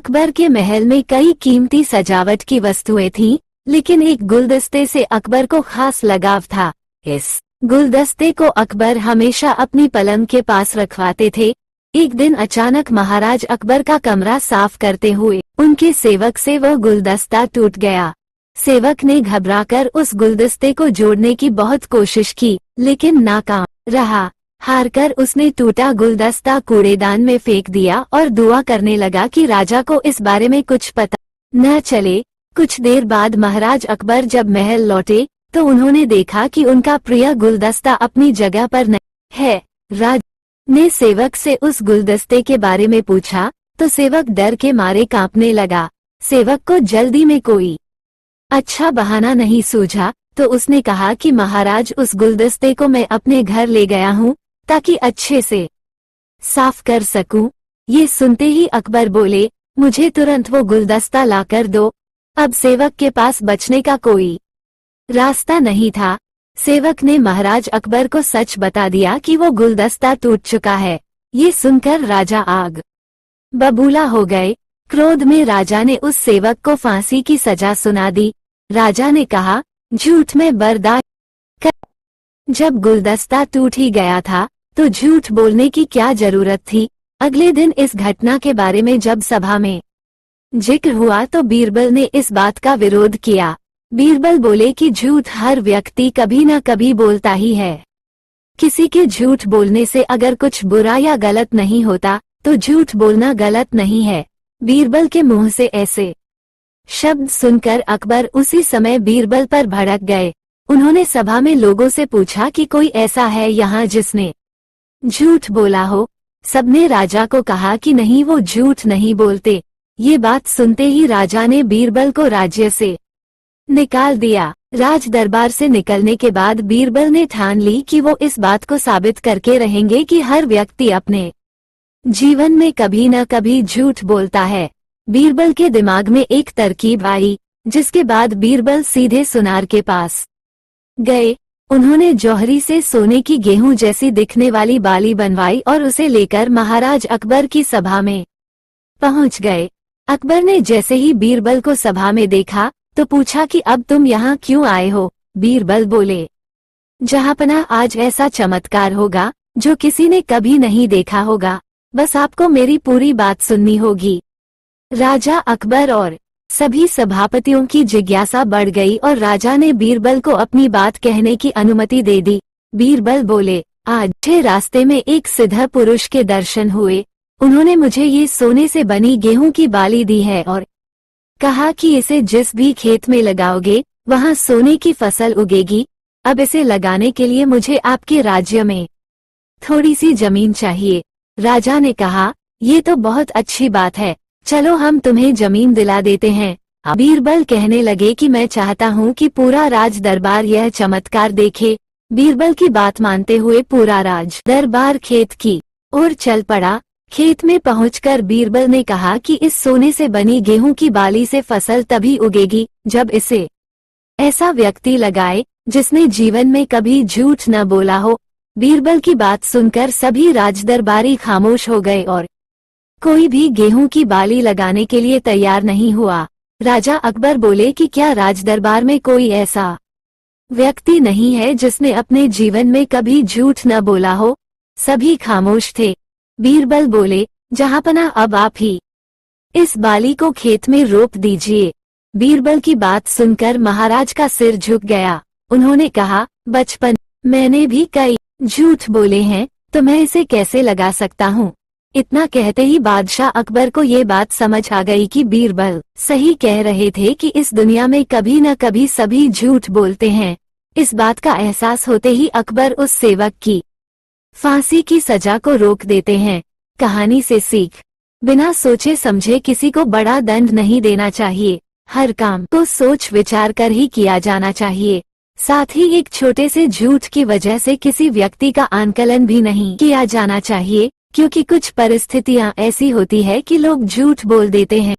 अकबर के महल में कई कीमती सजावट की वस्तुएं थीं, लेकिन एक गुलदस्ते से अकबर को खास लगाव था। इस गुलदस्ते को अकबर हमेशा अपनी पलंग के पास रखवाते थे। एक दिन अचानक महाराज अकबर का कमरा साफ करते हुए उनके सेवक से वह गुलदस्ता टूट गया। सेवक ने घबराकर उस गुलदस्ते को जोड़ने की बहुत कोशिश की, लेकिन नाकाम रहा। हारकर उसने टूटा गुलदस्ता कूड़ेदान में फेंक दिया और दुआ करने लगा कि राजा को इस बारे में कुछ पता न चले। कुछ देर बाद महाराज अकबर जब महल लौटे तो उन्होंने देखा कि उनका प्रिय गुलदस्ता अपनी जगह पर नहीं है। राजा ने सेवक से उस गुलदस्ते के बारे में पूछा तो सेवक डर के मारे कांपने लगा। सेवक को जल्दी में कोई अच्छा बहाना नहीं सूझा तो उसने कहा कि महाराज, उस गुलदस्ते को मैं अपने घर ले गया हूँ ताकि अच्छे से साफ कर सकूं। ये सुनते ही अकबर बोले, मुझे तुरंत वो गुलदस्ता लाकर दो। अब सेवक के पास बचने का कोई रास्ता नहीं था। सेवक ने महाराज अकबर को सच बता दिया कि वो गुलदस्ता टूट चुका है। ये सुनकर राजा आग बबूला हो गए। क्रोध में राजा ने उस सेवक को फांसी की सजा सुना दी। राजा ने कहा, झूठ में बर्दाश्त कर। जब गुलदस्ता टूट ही गया था तो झूठ बोलने की क्या जरूरत थी। अगले दिन इस घटना के बारे में जब सभा में जिक्र हुआ तो बीरबल ने इस बात का विरोध किया। बीरबल बोले कि झूठ हर व्यक्ति कभी न कभी बोलता ही है। किसी के झूठ बोलने से अगर कुछ बुरा या गलत नहीं होता तो झूठ बोलना गलत नहीं है। बीरबल के मुंह से ऐसे शब्द सुनकर अकबर उसी समय बीरबल पर भड़क गए। उन्होंने सभा में लोगों से पूछा कि कोई ऐसा है यहाँ जिसने झूठ बोला हो। सबने राजा को कहा कि नहीं, वो झूठ नहीं बोलते। ये बात सुनते ही राजा ने बीरबल को राज्य से निकाल दिया। राज दरबार से निकलने के बाद बीरबल ने ठान ली कि वो इस बात को साबित करके रहेंगे कि हर व्यक्ति अपने जीवन में कभी न कभी झूठ बोलता है। बीरबल के दिमाग में एक तरकीब आई, जिसके बाद बीरबल सीधे सुनार के पास गए। उन्होंने जौहरी से सोने की गेहूं जैसी दिखने वाली बाली बनवाई और उसे लेकर महाराज अकबर की सभा में पहुंच गए। अकबर ने जैसे ही बीरबल को सभा में देखा तो पूछा कि अब तुम यहाँ क्यों आए हो। बीरबल बोले, जहांपना, आज ऐसा चमत्कार होगा जो किसी ने कभी नहीं देखा होगा। बस आपको मेरी पूरी बात सुननी होगी। राजा अकबर और सभी सभापतियों की जिज्ञासा बढ़ गई और राजा ने बीरबल को अपनी बात कहने की अनुमति दे दी। बीरबल बोले, आज मुझे रास्ते में एक सिद्ध पुरुष के दर्शन हुए। उन्होंने मुझे ये सोने से बनी गेहूं की बाली दी है और कहा कि इसे जिस भी खेत में लगाओगे वहां सोने की फसल उगेगी। अब इसे लगाने के लिए मुझे आपके राज्य में थोड़ी सी जमीन चाहिए। राजा ने कहा, ये तो बहुत अच्छी बात है, चलो हम तुम्हें जमीन दिला देते हैं। बीरबल कहने लगे कि मैं चाहता हूँ कि पूरा राज दरबार यह चमत्कार देखे। बीरबल की बात मानते हुए पूरा राज दरबार खेत की ओर चल पड़ा। खेत में पहुंचकर बीरबल ने कहा कि इस सोने से बनी गेहूं की बाली से फसल तभी उगेगी जब इसे ऐसा व्यक्ति लगाए जिसने जीवन में कभी झूठ न बोला हो। बीरबल की बात सुनकर सभी राजदरबारी खामोश हो गए और कोई भी गेहूं की बाली लगाने के लिए तैयार नहीं हुआ। राजा अकबर बोले कि क्या राजदरबार में कोई ऐसा व्यक्ति नहीं है जिसने अपने जीवन में कभी झूठ न बोला हो। सभी खामोश थे। बीरबल बोले, जहांपना, अब आप ही इस बाली को खेत में रोप दीजिए। बीरबल की बात सुनकर महाराज का सिर झुक गया। उन्होंने कहा, बचपन मैंने भी कई झूठ बोले हैं तो मैं इसे कैसे लगा सकता हूँ। इतना कहते ही बादशाह अकबर को ये बात समझ आ गई कि बीरबल सही कह रहे थे कि इस दुनिया में कभी न कभी सभी झूठ बोलते हैं। इस बात का एहसास होते ही अकबर उस सेवक की फांसी की सजा को रोक देते हैं। कहानी से सीख, बिना सोचे समझे किसी को बड़ा दंड नहीं देना चाहिए। हर काम को सोच विचार कर ही किया जाना चाहिए। साथ ही एक छोटे से झूठ की वजह से किसी व्यक्ति का आंकलन भी नहीं किया जाना चाहिए, क्योंकि कुछ परिस्थितियां ऐसी होती है कि लोग झूठ बोल देते हैं।